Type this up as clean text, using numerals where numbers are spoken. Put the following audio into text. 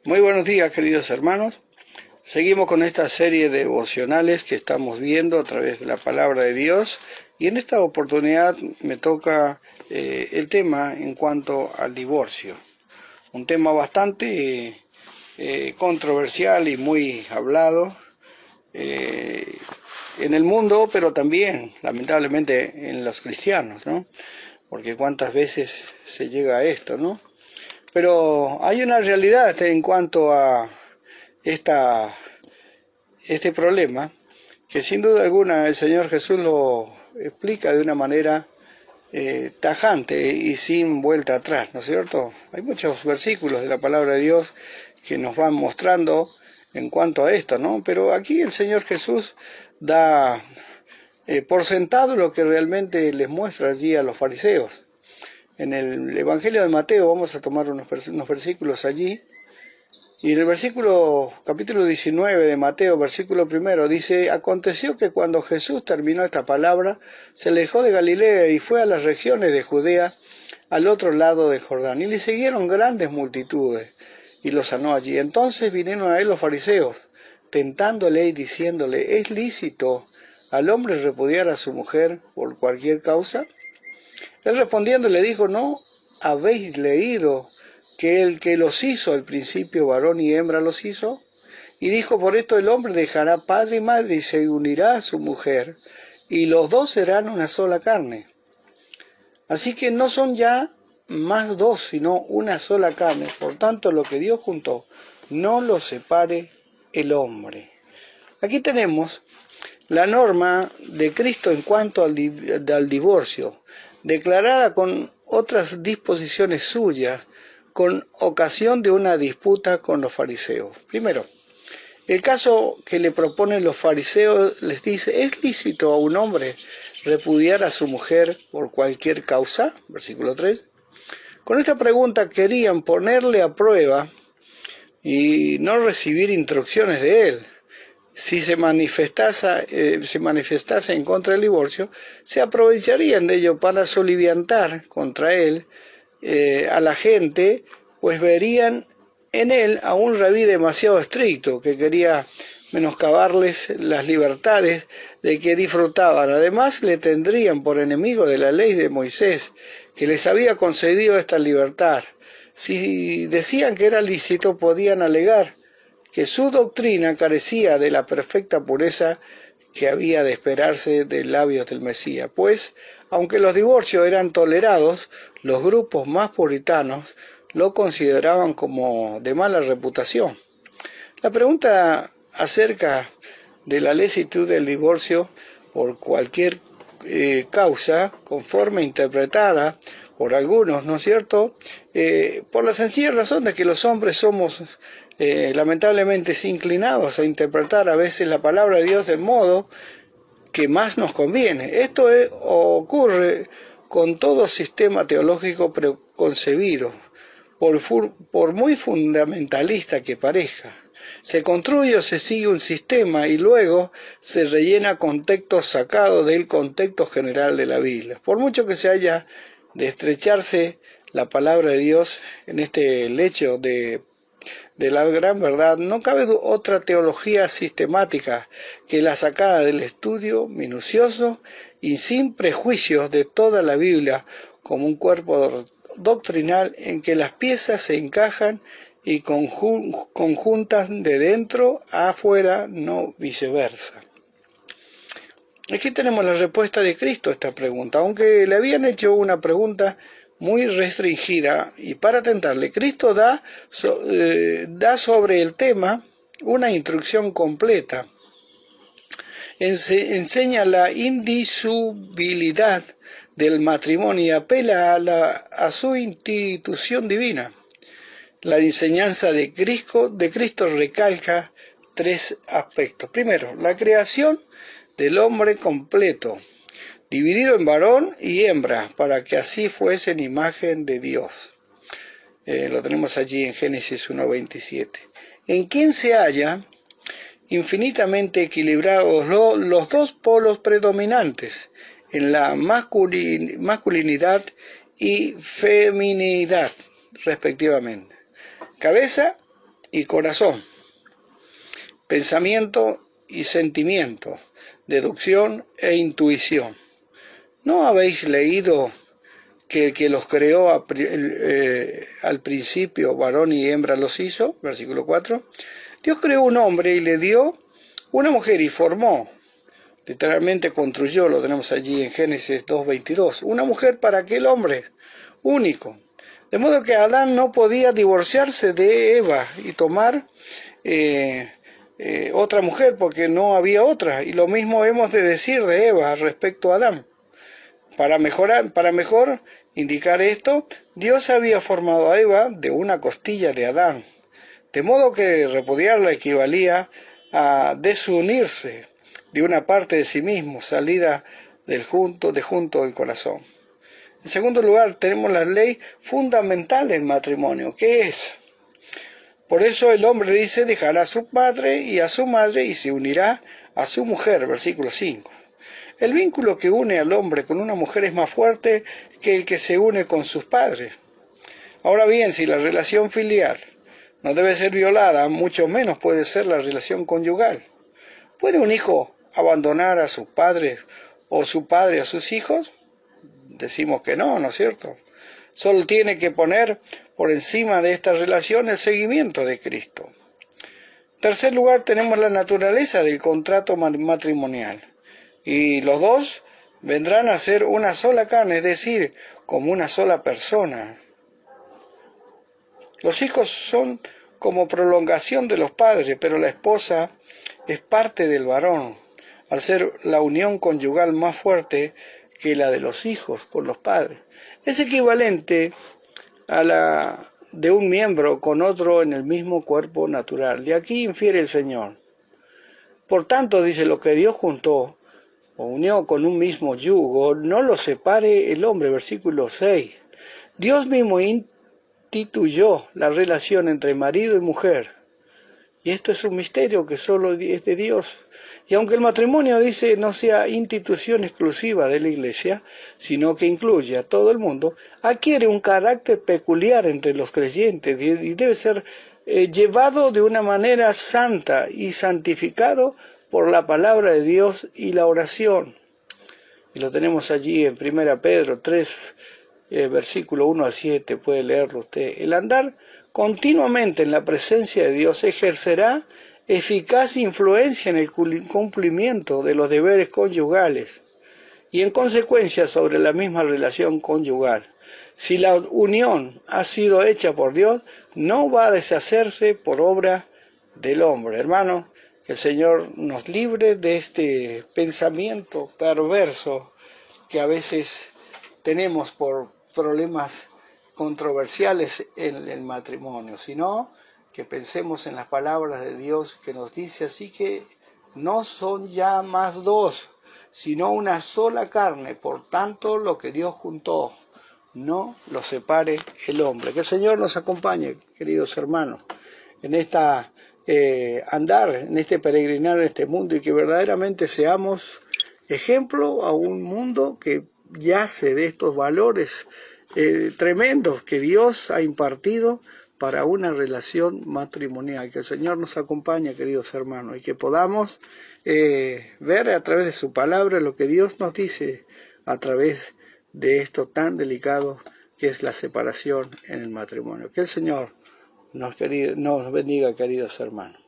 Muy buenos días, queridos hermanos. Seguimos con esta serie de devocionales que estamos viendo a través de la palabra de Dios, y en esta oportunidad me toca el tema en cuanto al divorcio. Un tema bastante controversial y muy hablado en el mundo, pero también, lamentablemente, en los cristianos, ¿no? Porque cuántas veces se llega a esto, ¿no? Pero hay una realidad en cuanto a este problema, que sin duda alguna el Señor Jesús lo explica de una manera tajante y sin vuelta atrás, ¿no es cierto? Hay muchos versículos de la palabra de Dios que nos van mostrando en cuanto a esto, ¿no? Pero aquí el Señor Jesús da por sentado lo que realmente les muestra allí a los fariseos. En el Evangelio de Mateo, vamos a tomar unos versículos allí, y en el capítulo 19 de Mateo, versículo 1, dice: aconteció que cuando Jesús terminó esta palabra, se alejó de Galilea y fue a las regiones de Judea, al otro lado del Jordán, y le siguieron grandes multitudes, y lo sanó allí. Entonces vinieron a él los fariseos, tentándole y diciéndole: ¿es lícito al hombre repudiar a su mujer por cualquier causa? Él respondiendo le dijo: ¿no habéis leído que el que los hizo al principio varón y hembra los hizo? Y dijo: por esto el hombre dejará padre y madre y se unirá a su mujer, y los dos serán una sola carne. Así que no son ya más dos, sino una sola carne. Por tanto, lo que Dios juntó, no lo separe el hombre. Aquí tenemos la norma de Cristo en cuanto al divorcio, declarada con otras disposiciones suyas, con ocasión de una disputa con los fariseos. Primero, el caso que le proponen los fariseos les dice: ¿es lícito a un hombre repudiar a su mujer por cualquier causa? Versículo 3. Con esta pregunta querían ponerle a prueba y no recibir instrucciones de él. Si se manifestase en contra del divorcio, se aprovecharían de ello para soliviantar contra él a la gente, pues verían en él a un rabí demasiado estricto que quería menoscabarles las libertades de que disfrutaban. Además, le tendrían por enemigo de la ley de Moisés, que les había concedido esta libertad. Si decían que era lícito, podían alegar que su doctrina carecía de la perfecta pureza que había de esperarse de labios del Mesías, pues, aunque los divorcios eran tolerados, los grupos más puritanos lo consideraban como de mala reputación. La pregunta acerca de la licitud del divorcio por cualquier causa, conforme interpretada por algunos, ¿no es cierto?, por la sencilla razón de que los hombres somos lamentablemente inclinados a interpretar a veces la palabra de Dios del modo que más nos conviene. Esto ocurre con todo sistema teológico preconcebido, por muy fundamentalista que parezca. Se construye o se sigue un sistema y luego se rellena con textos sacados del contexto general de la Biblia. Por mucho que se haya de estrecharse la palabra de Dios en este lecho de la gran verdad, no cabe otra teología sistemática que la sacada del estudio minucioso y sin prejuicios de toda la Biblia, como un cuerpo doctrinal en que las piezas se encajan y conjuntas de dentro a afuera, no viceversa. Aquí tenemos la respuesta de Cristo a esta pregunta, aunque le habían hecho una pregunta muy restringida, y para tentarle, Cristo da sobre el tema una instrucción completa. Enseña la indisolubilidad del matrimonio y apela a su institución divina. La enseñanza de Cristo recalca tres aspectos. Primero, la creación del hombre completo, dividido en varón y hembra, para que así fuesen imagen de Dios. Lo tenemos allí en Génesis 1:27. En quien se halla infinitamente equilibrados los dos polos predominantes, en la masculinidad y feminidad, respectivamente. Cabeza y corazón, pensamiento y sentimiento, deducción e intuición. ¿No habéis leído que el que los creó al principio, varón y hembra los hizo? Versículo 4. Dios creó un hombre y le dio una mujer y formó, literalmente construyó, lo tenemos allí en Génesis 2:22, una mujer para aquel hombre único. De modo que Adán no podía divorciarse de Eva y tomar otra mujer porque no había otra. Y lo mismo hemos de decir de Eva respecto a Adán. Para mejor indicar esto, Dios había formado a Eva de una costilla de Adán, de modo que repudiarla equivalía a desunirse de una parte de sí mismo, salida de junto del corazón. En segundo lugar, tenemos la ley fundamental del matrimonio, que es: por eso el hombre dice, dejará a su padre y a su madre y se unirá a su mujer, versículo 5. El vínculo que une al hombre con una mujer es más fuerte que el que se une con sus padres. Ahora bien, si la relación filial no debe ser violada, mucho menos puede ser la relación conyugal. ¿Puede un hijo abandonar a sus padres o su padre a sus hijos? Decimos que no, ¿no es cierto? Solo tiene que poner por encima de esta relación el seguimiento de Cristo. En tercer lugar, tenemos la naturaleza del contrato matrimonial. Y los dos vendrán a ser una sola carne, es decir, como una sola persona. Los hijos son como prolongación de los padres, pero la esposa es parte del varón, al ser la unión conyugal más fuerte que la de los hijos con los padres. Es equivalente a la de un miembro con otro en el mismo cuerpo natural. De aquí infiere el Señor. Por tanto, dice, lo que Dios juntó o unió con un mismo yugo, no lo separe el hombre, versículo 6. Dios mismo instituyó la relación entre marido y mujer. Y esto es un misterio que solo es de Dios. Y aunque el matrimonio, dice, no sea institución exclusiva de la Iglesia, sino que incluye a todo el mundo, adquiere un carácter peculiar entre los creyentes y debe ser llevado de una manera santa y santificado por la palabra de Dios y la oración. Y lo tenemos allí en 1 Pedro 3, versículo 1 a 7, puede leerlo usted. El andar continuamente en la presencia de Dios ejercerá eficaz influencia en el cumplimiento de los deberes conyugales y en consecuencia sobre la misma relación conyugal. Si la unión ha sido hecha por Dios, no va a deshacerse por obra del hombre. Hermano, que el Señor nos libre de este pensamiento perverso que a veces tenemos por problemas controversiales en el matrimonio, sino que pensemos en las palabras de Dios que nos dice así que no son ya más dos, sino una sola carne. Por tanto, lo que Dios juntó, no lo separe el hombre. Que el Señor nos acompañe, queridos hermanos, en esta andar, en este peregrinar en este mundo, y que verdaderamente seamos ejemplo a un mundo que yace de estos valores tremendos que Dios ha impartido para una relación matrimonial. Que el Señor nos acompañe, queridos hermanos, y que podamos ver a través de su palabra lo que Dios nos dice a través de esto tan delicado que es la separación en el matrimonio. Que el Señor nos bendiga, queridos hermanos.